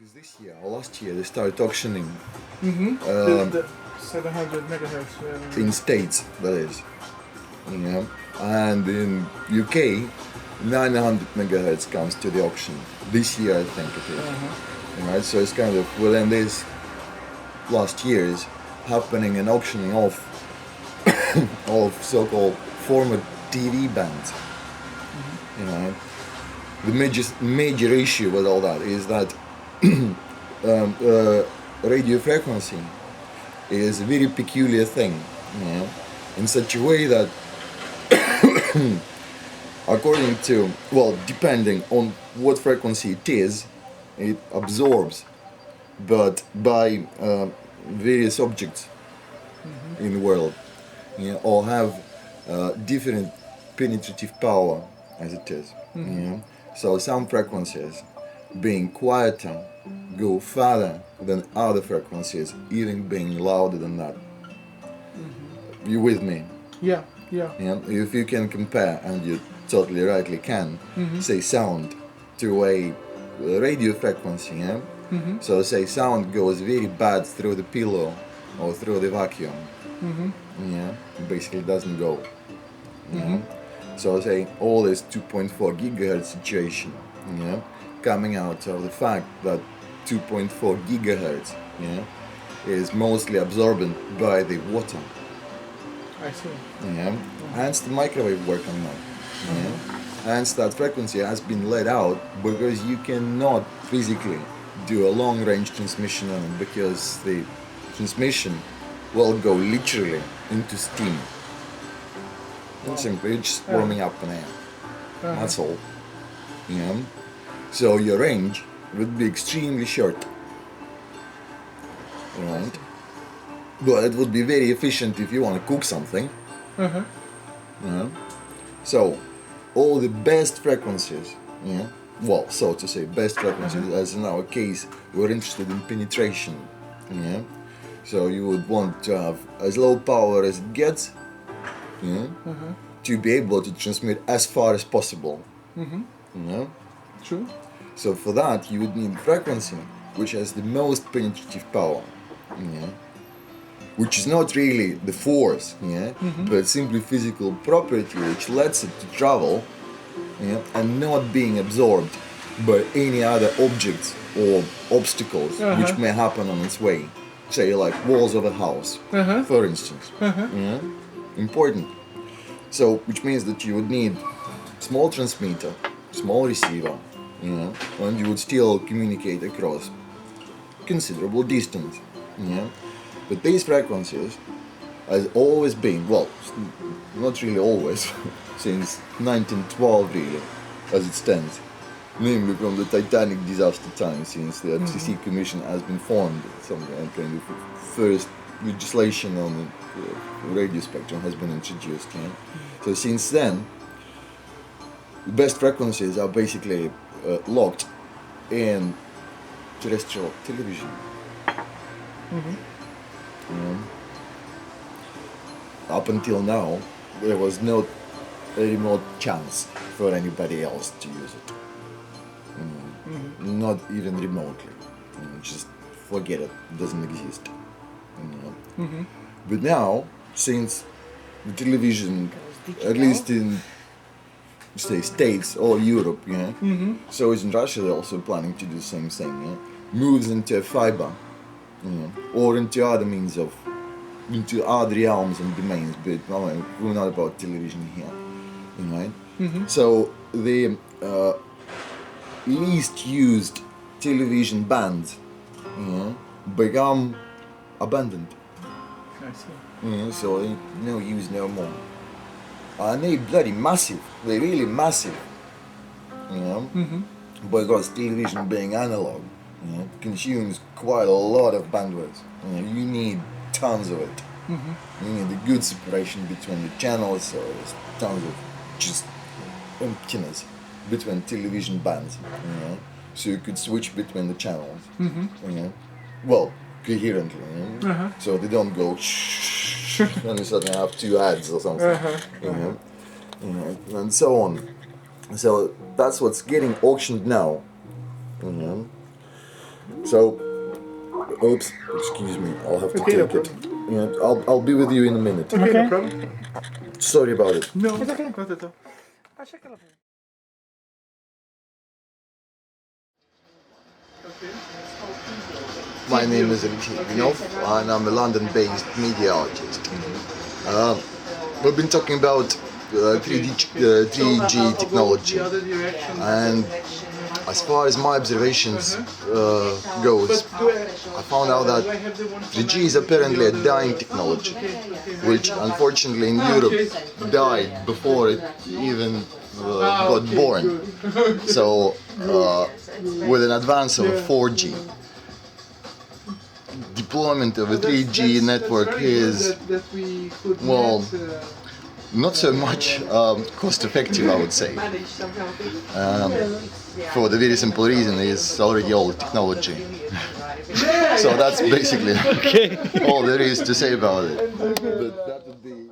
because this year or last year they started auctioning The 700 megahertz. in States, that is, and in UK 900 megahertz comes to the auction this year, I think it is. Right, so it's kind of within these last years happening an auctioning off of so-called former TV bands. The major issue with all that is that radio frequency is a very peculiar thing, in such a way that according to, well, depending on what frequency it is, it absorbs, but by various objects in the world, or have different penetrative power, as it is. So some frequencies, being quieter, go farther than other frequencies, even being louder than that. You with me? Yeah. If you can compare, and you totally rightly can, say sound to a radio frequency, so say sound goes very bad through the pillow or through the vacuum, it basically doesn't go. So say all this 2.4 gigahertz situation, coming out of the fact that 2.4 gigahertz, is mostly absorbed by the water. I see. Hence the microwave work on that. Hence that frequency has been let out because you cannot physically do a long range transmission on it, because the transmission will go literally into steam. And simply just warming up an air. That's all. So your range would be extremely short. Right? But it would be very efficient if you want to cook something. So all the best frequencies, well, so to say, best frequencies, as in our case, we're interested in penetration. So you would want to have as low power as it gets, to be able to transmit as far as possible. True. So for that you would need frequency which has the most penetrative power, which is not really the force, but simply physical property which lets it to travel, and not being absorbed by any other objects or obstacles which may happen on its way, say like walls of a house, for instance. Important. So which means that you would need small transmitter, small receiver, and you would still communicate across considerable distance. But these frequencies has always been, well, not really always, since 1912 really, as it stands, namely from the Titanic disaster time, since the FCC Commission has been formed, some kind of first legislation on the radio spectrum has been introduced. So since then, the best frequencies are basically locked in terrestrial television. Up until now, there was no remote chance for anybody else to use it. Not even remotely. Just forget it. It doesn't exist. But now, since the television, at least in say States or Europe, so is in Russia, they're also planning to do the same thing, moves into fiber, or into other means of, into other realms and domains, but we're not about television here, right? So the least used television bands become abandoned. I see. So they no use no more. And they bloody massive. They're really massive. Because television being analog, consumes quite a lot of bandwidth. You need tons of it. You need a good separation between the channels, so there's tons of just emptiness between television bands. So you could switch between the channels. Well, coherently. So they don't go shh, and you suddenly have two ads or something. And so on. So that's what's getting auctioned now. So, oops, excuse me, I'll have to Okay, no take it. Yeah, I'll be with you in a minute. Okay, Okay. no problem. Sorry about it. No, It's okay. not at all. I'll check it out. My name is Alexei Blinov, and I'm a London-based media artist. We've been talking about 3G technology, and as far as my observations goes, I found out that 3G is apparently a dying technology, which unfortunately in Europe died before it even got born. So, with an advance of 4G, deployment of a 3G network is, well, not so much cost effective, I would say. For the very simple reason it's already old technology. So that's basically all there is to say about it. But that